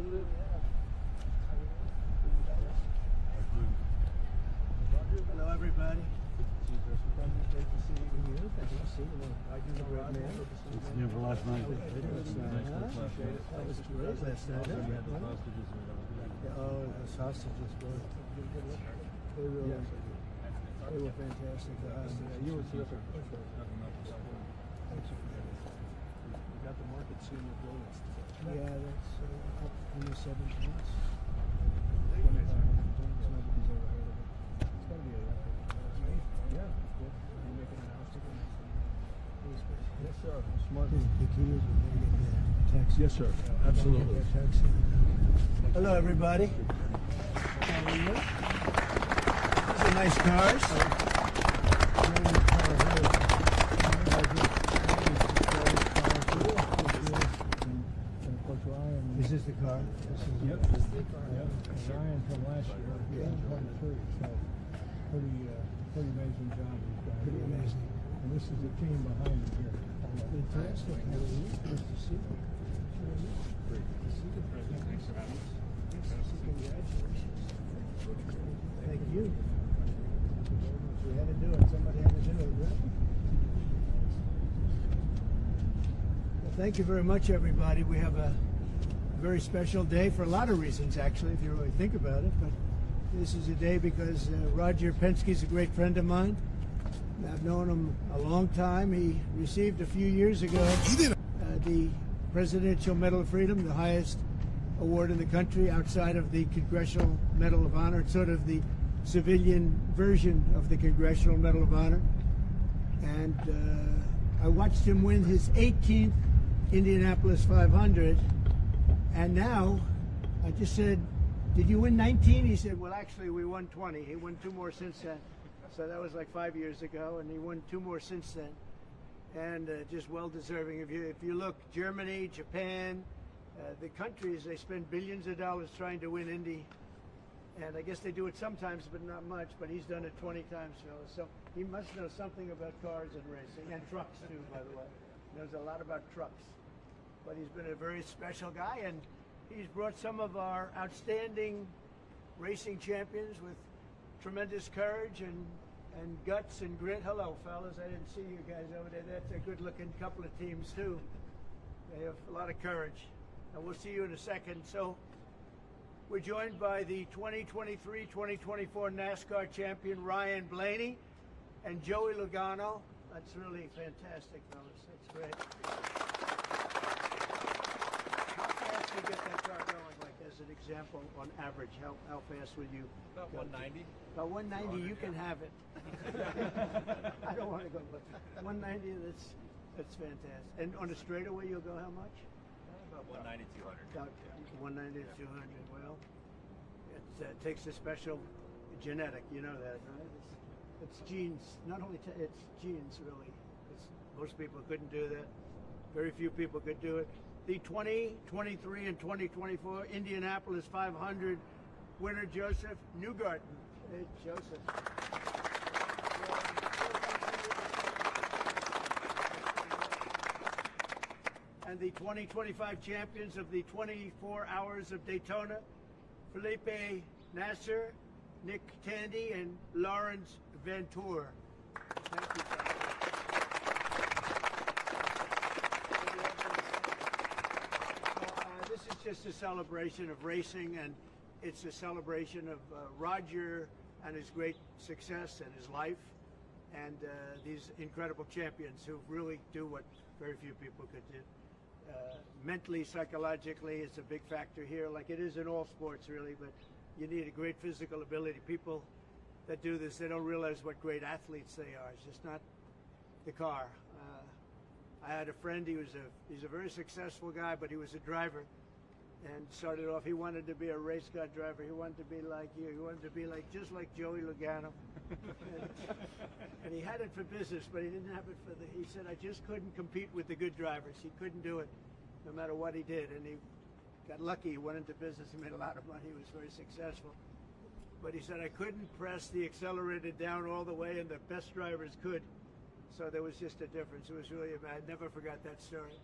positive? Hello, everybody. Great to see you. Thank you for seeing you. I do know Rod, man. It's never last night. That was great last night. Oh, the sausages were. They were fantastic. You were terrific. Thank you. We got the market seeing the brilliance. Yeah, that's up 27 points. 2,500 tons. Nobody's ever heard of it. It's got to be a record. Yeah. You're making an announcement. Yes, sir. Smart. The key is we're going to get the taxi. Yes, sir. Absolutely. Hello, everybody. How are you? These are nice cars. Is this the car? This is Yep. Ryan from last year. Yeah. 23. So pretty amazing job he's done. Pretty amazing. And this is the team behind him here. Fantastic. How are you? Nice to see you. Great. Thanks for having us. Congratulations. Thank you. We had to do it. Somebody had to do it, right? Well, thank you very much, everybody. We have a very special day for a lot of reasons, actually, if you really think about it. But this is a day because Roger Penske's a great friend of mine. I've known him a long time. He received a few years ago the Presidential Medal of Freedom, the highest award in the country outside of the Congressional Medal of Honor. It's sort of the civilian version of the Congressional Medal of Honor. And I watched him win his 18th Indianapolis 500. And now I just said, did you win 19? He said, well, actually, we won 20. He won 2 more since then. So that was like 5 years ago, and he won 2 more since then. And just well-deserving. If you look, Germany, Japan, the countries, they spend billions of dollars trying to win Indy. And I guess they do it sometimes, but not much. But he's done it 20 times, fellas. So he must know something about cars and racing, and trucks, too, by the way. He knows a lot about trucks. But he's been a very special guy, and he's brought some of our outstanding racing champions with tremendous courage and guts and grit. Hello, fellas. I didn't see you guys over there. That's a good-looking couple of teams, too. They have a lot of courage. And we'll see you in a second. So we're joined by the 2023-2024 NASCAR champion, Ryan Blaney, and Joey Logano. That's really fantastic, fellas. That's great. How fast do you get that car going, like as an example, on average? How fast would you? About 190. About 190, you can have it. I don't want to go, but 190, that's fantastic. And on a straightaway, you'll go how much? About 190, 200. About 190 to 200. Well, it takes a special genetic, you know that, right? It's genes. Not only it's genes, really. Most people couldn't do that. Very few people could do it. The 2023 and 2024 Indianapolis 500 winner, Joseph Newgarden. Hey, Joseph. And the 2025 champions of the 24 Hours of Daytona, Felipe Nasser, Nick Tandy, and Lawrence Ventura. Thank you, guys. This is just a celebration of racing, and it's a celebration of Roger and his great success and his life, and these incredible champions who really do what very few people could do. Mentally, psychologically, it's a big factor here, like it is in all sports, really, but you need a great physical ability. People that do this, they don't realize what great athletes they are. It's just not the car. I had a friend, he's a very successful guy, but he was a driver. And started off, he wanted to be a race car driver. He wanted to be like you. He wanted to be just like Joey Logano. and he had it for business, but he didn't have it for he said, I just couldn't compete with the good drivers. He couldn't do it, no matter what he did. And he got lucky. He went into business. He made a lot of money. He was very successful. But he said, I couldn't press the accelerator down all the way, and the best drivers could. So there was just a difference. It was really, I never forgot that story.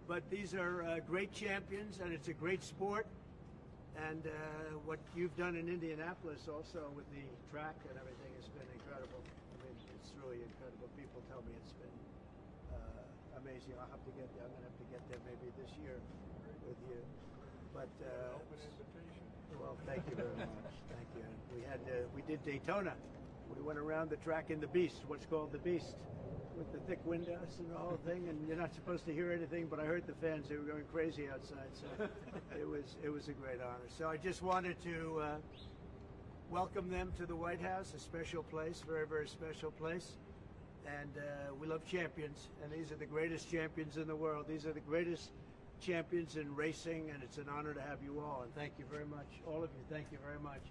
But these are great champions, and it's a great sport. And what you've done in Indianapolis also with the track and everything has been incredible. I mean, it's really incredible. People tell me it's been amazing. I'll have to get there. I'm going to have to get there maybe this year with you. But Open invitation. well, thank you very much. Thank you. We did Daytona. We went around the track in the Beast, what's called the Beast, with the thick windows and the whole thing. And you're not supposed to hear anything, but I heard the fans. They were going crazy outside. So it was a great honor. So I just wanted to welcome them to the White House, a special place, very, very special place. And we love champions, and these are the greatest champions in the world. These are the greatest champions in racing, and it's an honor to have you all. And thank you very much, all of you. Thank you very much.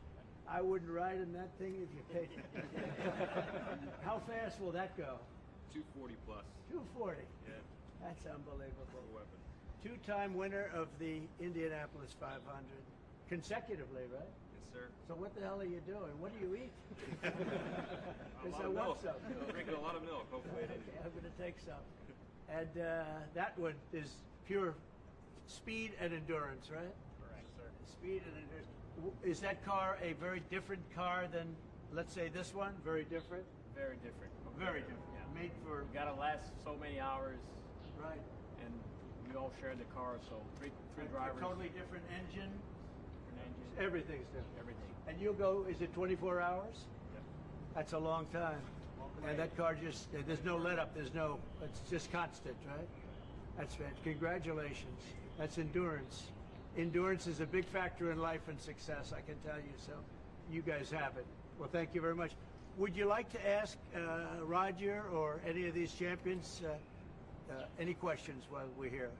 I wouldn't ride in that thing if you paid me. How fast will that go? 240 plus. 240. Yeah. That's unbelievable. A weapon. Two-time winner of the Indianapolis 500, consecutively, right? Yes, sir. So what the hell are you doing? What do you eat? A Because lot I of want milk. some. Drinking a lot of milk. Hopefully it Okay, is. I'm going to take some. And that one is pure speed and endurance, right? Correct, sir. Speed and endurance. Is that car a very different car than, let's say, this one? Very different? Very different. Very different. Yeah. Made for, We gotta last so many hours, right. and we all share the car, so three drivers, Totally different engine. different engine, Everything's different. everything. And you'll go, is it 24 hours? Yep. That's a long time. And that car just, there's no let up, it's just constant, right? That's fantastic. Congratulations. That's endurance. Endurance is a big factor in life and success, I can tell you. So you guys have it. Well, thank you very much. Would you like to ask Roger or any of these champions any questions while we're here?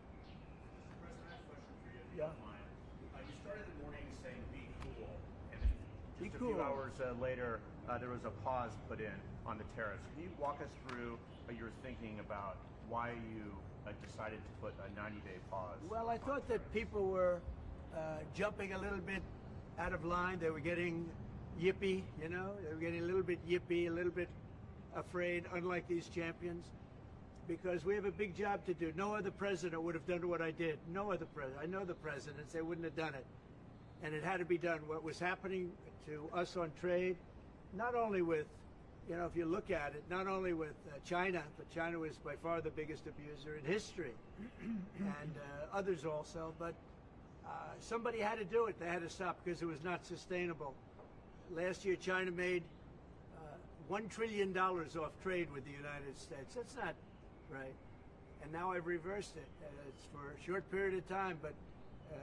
President, I have a question for you. if you Yeah. don't mind. You started the morning saying "be cool," and Be just a cool. few hours later, there was a pause put in on the tariffs. Can you walk us through your thinking about why you decided to put a 90-day pause? Well, I thought that people were jumping a little bit out of line. They were getting yippy, you know. They were getting a little bit yippy, a little bit afraid, unlike these champions, because we have a big job to do. No other president would have done what I did. No other president. I know the presidents. They wouldn't have done it. And it had to be done. What was happening to us on trade, not only with, you know, if you look at it, not only with China, but China was by far the biggest abuser in history, and others also, but somebody had to do it. They had to stop because it was not sustainable. Last year, China made $1 trillion off trade with the United States. That's not right. And now I've reversed it. It's for a short period of time, but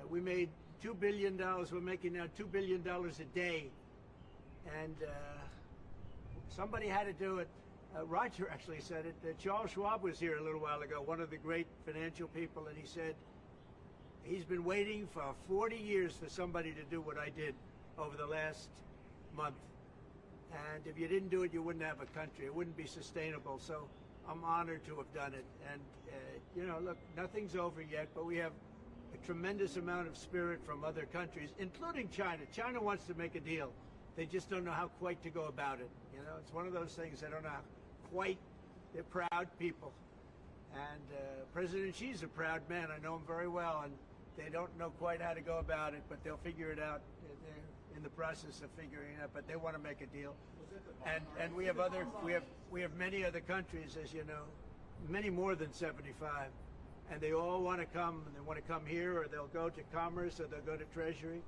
we made $2 billion. We're making now $2 billion a day. And somebody had to do it. Roger actually said it. Charles Schwab was here a little while ago, one of the great financial people, and he said he's been waiting for 40 years for somebody to do what I did over the last month. And if you didn't do it, you wouldn't have a country. It wouldn't be sustainable. So I'm honored to have done it. And, you know, look, nothing's over yet, but we have a tremendous amount of spirit from other countries, including China. China wants to make a deal. They just don't know how quite to go about it. You know, it's one of those things they don't know how quite. They're proud people. And President Xi's a proud man. I know him very well. And they don't know quite how to go about it, but they'll figure it out. They're in the process of figuring it out, but they want to make a deal. And we have many other countries, as you know, many more than 75, and they all want to come. And they want to come here, or they'll go to Commerce, or they'll go to Treasury.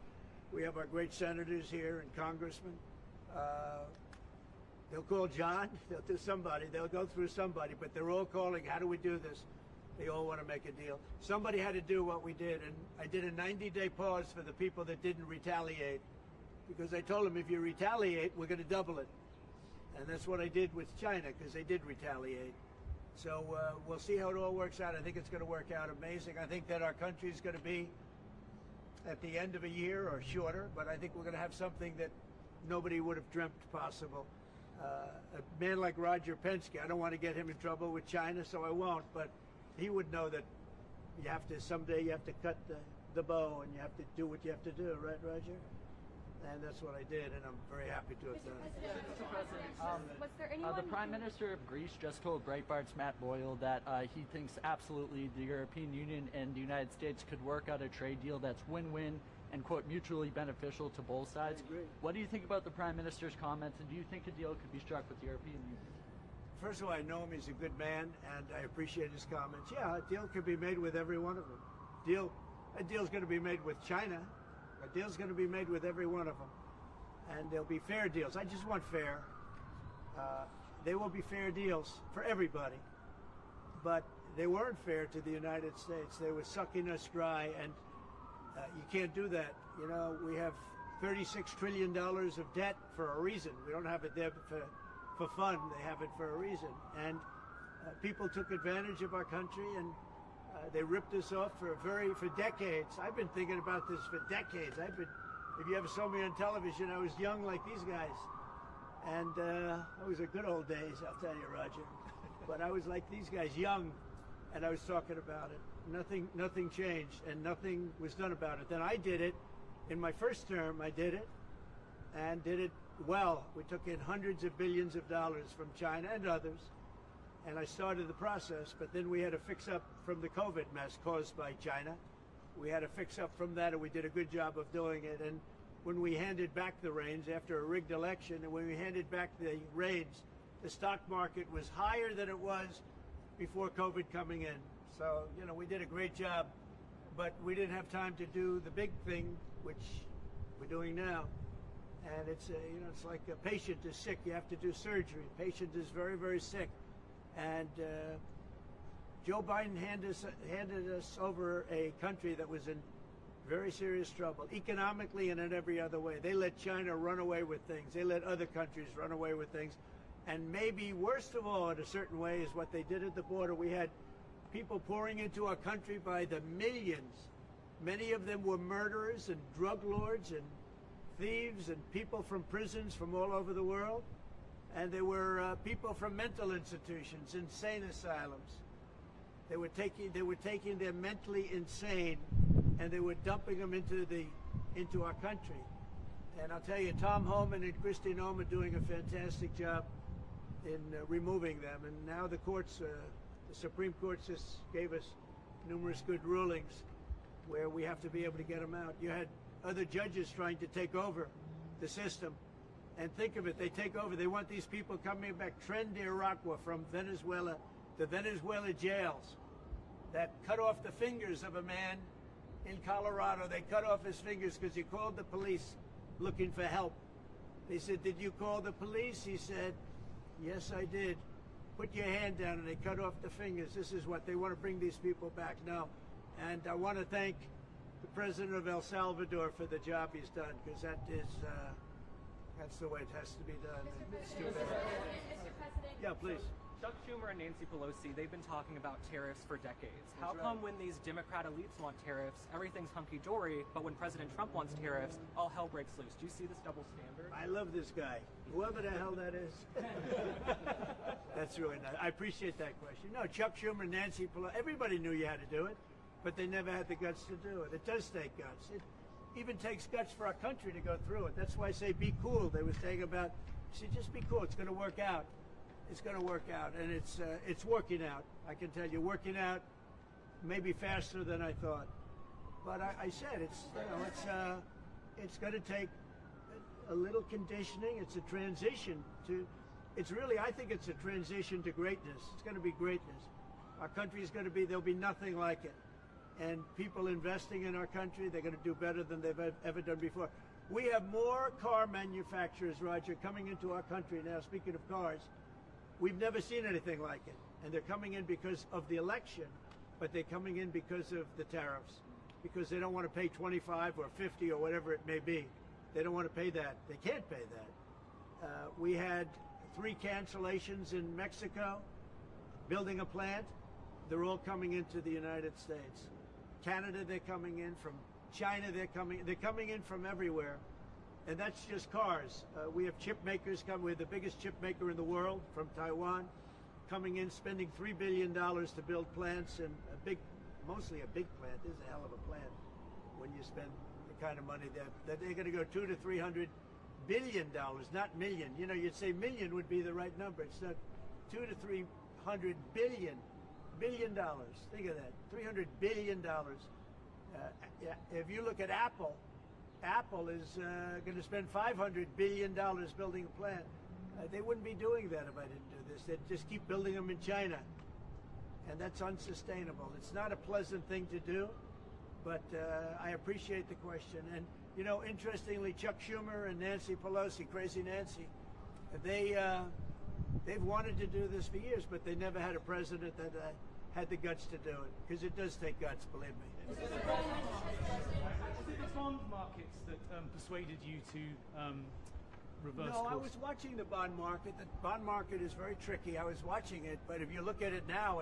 We have our great senators here and congressmen. They'll call John. They'll do somebody. They'll go through somebody, but they're all calling. How do we do this? They all want to make a deal. Somebody had to do what we did, and I did a 90-day pause for the people that didn't retaliate, because I told them if you retaliate, we're going to double it. And that's what I did with China, because they did retaliate. So we'll see how it all works out. I think it's going to work out amazing. I think that our country is going to be at the end of a year or shorter, but I think we're going to have something that nobody would have dreamt possible. A man like Roger Penske, I don't want to get him in trouble with China, so I won't, but he would know that you have to, someday you have to cut the bow and you have to do what you have to do, right, Roger? And that's what I did, and I'm very happy to have done it. Mr. President, was there anyone The Prime Minister of Greece just told Breitbart's Matt Boyle that he thinks absolutely the European Union and the United States could work out a trade deal that's win-win and, quote, mutually beneficial to both sides. I agree. What do you think about the Prime Minister's comments, and do you think a deal could be struck with the European Union? First of all, I know him. He's a good man, and I appreciate his comments. Yeah, a deal could be made with every one of them. A deal's going to be made with China. A deal's going to be made with every one of them. And there'll be fair deals. I just want fair. They will be fair deals for everybody. But they weren't fair to the United States. They were sucking us dry, and you can't do that. You know, we have $36 trillion of debt for a reason. We don't have it there for fun. They have it for a reason. And people took advantage of our country, and they ripped us off for decades. I've been thinking about this for decades. If you ever saw me on television, I was young like these guys. And those were good old days, I'll tell you, Roger. But I was like these guys, young, and I was talking about it. Nothing changed, and nothing was done about it. Then I did it. In my first term, I did it, and did it well. We took in hundreds of billions of dollars from China and others, and I started the process, but then we had to fix up from the COVID mess caused by China. We had to fix up from that, and we did a good job of doing it. And when we handed back the reins after a rigged election, and when we handed back the reins, the stock market was higher than it was before COVID coming in. So, you know, we did a great job, but we didn't have time to do the big thing, which we're doing now. And it's, it's like a patient is sick, you have to do surgery. Patient is very, very sick. And Joe Biden handed us over a country that was in very serious trouble, economically and in every other way. They let China run away with things. They let other countries run away with things. And maybe worst of all, in a certain way, is what they did at the border. We had people pouring into our country by the millions. Many of them were murderers and drug lords and thieves and people from prisons from all over the world. And they were people from mental institutions, insane asylums. They were taking their mentally insane, and they were dumping them into our country. And I'll tell you, Tom Homan and Kristi Noem are doing a fantastic job in removing them. And now the courts, the Supreme Court just gave us numerous good rulings where we have to be able to get them out. You had other judges trying to take over the system. And think of it, they take over, they want these people coming back, Tren de Aragua from Venezuela, the Venezuela jails that cut off the fingers of a man in Colorado. They cut off his fingers because he called the police looking for help. They said, "Did you call the police?" He said, "Yes, I did." "Put your hand down," and they cut off the fingers. This is what they want to bring these people back now. And I want to thank the president of El Salvador for the job he's done, because that's the way it has to be done. It's too bad. Mr. President. Yeah, please. Chuck Schumer and Nancy Pelosi, they've been talking about tariffs for decades. How come when these Democrat elites want tariffs, everything's hunky-dory, but when President Trump wants tariffs, all hell breaks loose? Do you see this double standard? I love this guy, whoever the hell that is. That's really nice. I appreciate that question. No, Chuck Schumer, Nancy Pelosi, everybody knew you had to do it, but they never had the guts to do it. It does take guts. It even takes guts for our country to go through it. That's why I say be cool. They were saying about, just be cool. It's going to work out. It's going to work out, and it's working out. I can tell you, working out maybe faster than I thought. But I said it's going to take a little conditioning. It's a transition to. I think it's a transition to greatness. It's going to be greatness. Our country is going to be. There'll be nothing like it, and people investing in our country, they're going to do better than they've ever done before. We have more car manufacturers, Roger, coming into our country now. Speaking of cars. We've never seen anything like it. And they're coming in because of the election, but they're coming in because of the tariffs, because they don't want to pay 25 or 50 or whatever it may be. They don't want to pay that. They can't pay that. We had 3 cancellations in Mexico, building a plant. They're all coming into the United States. Canada, they're coming in. From China, they're coming in from everywhere. And that's just cars. We have chip makers coming. We're the biggest chip maker in the world from Taiwan, coming in, spending $3 billion to build plants, and mostly a big plant. This is a hell of a plant when you spend the kind of money that they're going to go $200 to $300 billion, not million. You know, you'd say million would be the right number. It's not. $200 to $300 billion. Think of that. $300 billion. If you look at Apple, Apple is going to spend $500 billion building a plant. They wouldn't be doing that if I didn't do this. They'd just keep building them in China. And that's unsustainable. It's not a pleasant thing to do, but I appreciate the question. And, you know, interestingly, Chuck Schumer and Nancy Pelosi, Crazy Nancy, they've wanted to do this for years, but they never had a president that had the guts to do it, because it does take guts, believe me. Was it the bond markets that persuaded you to reverse No, course? I was watching the bond market. The bond market is very tricky. I was watching it, but if you look at it now,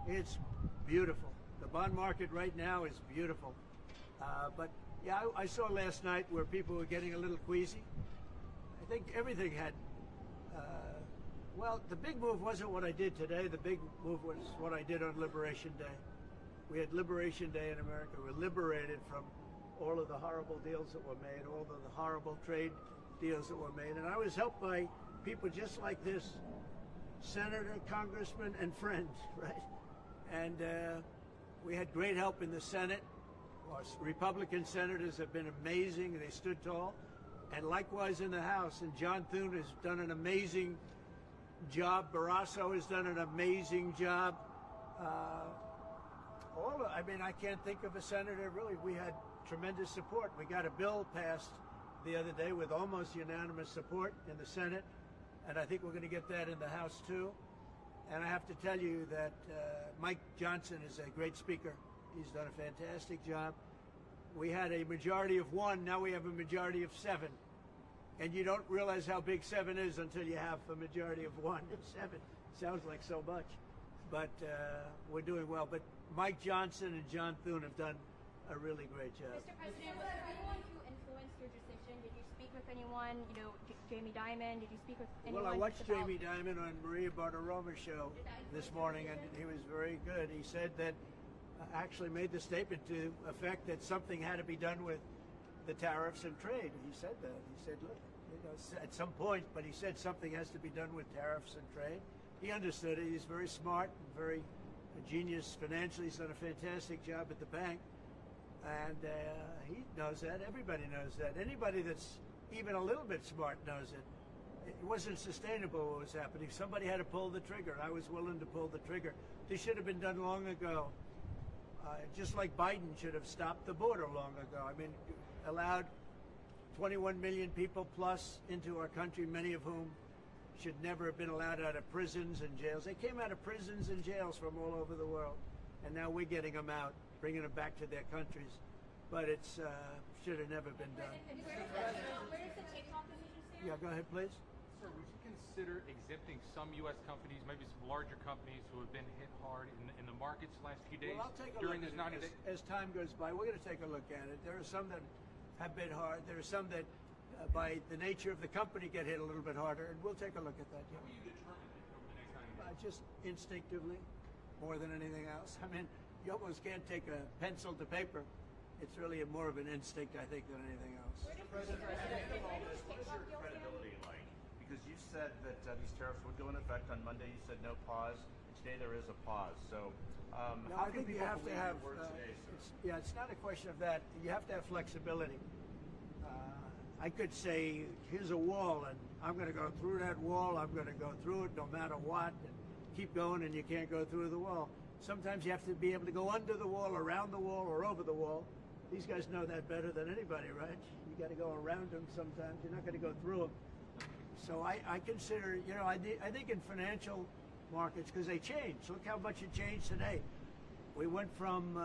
it's beautiful. The bond market right now is beautiful. But yeah, I saw last night where people were getting a little queasy. I think everything had. Well, the big move wasn't what I did today. The big move was what I did on Liberation Day. We had Liberation Day in America. We were liberated from all of the horrible deals that were made, all of the horrible trade deals that were made. And I was helped by people just like this, senator, congressman, and friends, right? And we had great help in the Senate. Our Republican senators have been amazing. They stood tall. And likewise in the House. And John Thune has done an amazing job. Barrasso has done an amazing job. I mean, I can't think of a senator, really. We had tremendous support. We got a bill passed the other day with almost unanimous support in the Senate, and I think we're going to get that in the House too. And I have to tell you that Mike Johnson is a great speaker. He's done a fantastic job. We had a majority of 1, now we have a majority of 7. And you don't realize how big 7 is until you have a majority of 1. 7 sounds like so much, but we're doing well. But Mike Johnson and John Thune have done a really great job. Mr. President, was there anyone who influenced your decision? Did you speak with anyone? You know, Jamie Dimon? Did you speak with anyone? Well, I watched about... Jamie Dimon on Maria Bartiromo's show this morning, and he was very good. He said that, actually made the statement to effect that something had to be done with the tariffs and trade. He said that. He said, look, you know, at some point, but he said something has to be done with tariffs and trade. He understood it. He's very smart and very genius financially. He's done a fantastic job at the bank. And he knows that. Everybody knows that. Anybody that's even a little bit smart knows it. It wasn't sustainable what was happening. Somebody had to pull the trigger. I was willing to pull the trigger. This should have been done long ago. Just like Biden should have stopped the border long ago. I mean, allowed 21 million people plus into our country, many of whom should never have been allowed out of prisons and jails. They came out of prisons and jails from all over the world. And now we're getting them out, bringing them back to their countries. But it's should have never been done. Where does the TikTok decision stand? Yeah, go ahead, please. Sir, would you consider exempting some U.S. companies, maybe some larger companies who have been hit hard in the markets last few days Well, I'll take a during look this at 90 it. days? As time goes by, we're going to take a look at it. There are some that have been hard. There are some that, by the nature of the company, get hit a little bit harder, and we'll take a look at that. Yeah. How will you determine it over the next 90 days? Just instinctively, more than anything else. I mean, you almost can't take a pencil to paper. It's really more of an instinct, I think, than anything else. What is your credibility like? Because you said that these tariffs would go into effect on Monday. You said no pause. And today there is a pause. So No, how I can think you people have to believe have. your word today, sir? It's not a question of that. You have to have flexibility. I could say, here's a wall, and I'm going to go through that wall. I'm going to go through it no matter what. And keep going, and you can't go through the wall. Sometimes you have to be able to go under the wall, around the wall, or over the wall. These guys know that better than anybody, right? You got to go around them sometimes. You're not going to go through them. So I consider, you know, I think in financial markets, because they change. Look how much it changed today. We went from,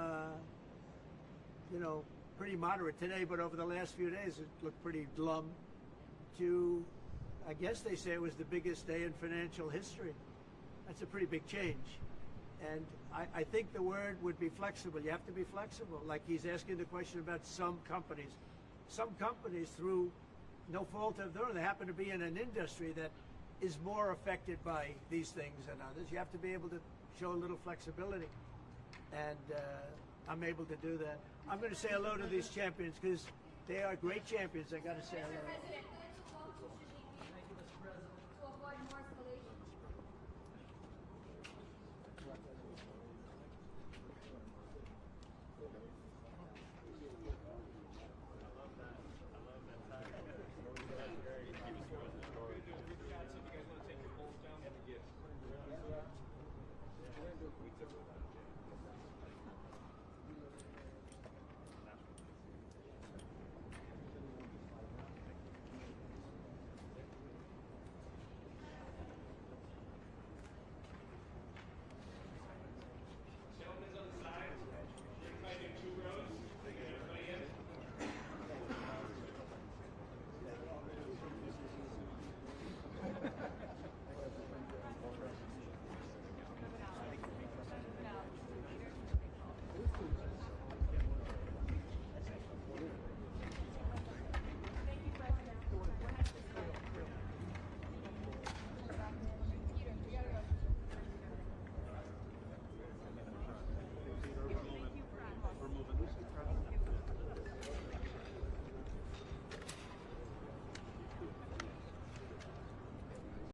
you know, pretty moderate today, but over the last few days it looked pretty glum, to, I guess they say it was the biggest day in financial history. That's a pretty big change. And I think the word would be flexible. You have to be flexible. Like he's asking the question about some companies. Some companies, through no fault of their own, they happen to be in an industry that is more affected by these things than others. You have to be able to show a little flexibility. And I'm able to do that. I'm going to say hello to these champions because they are great champions. I got to say hello.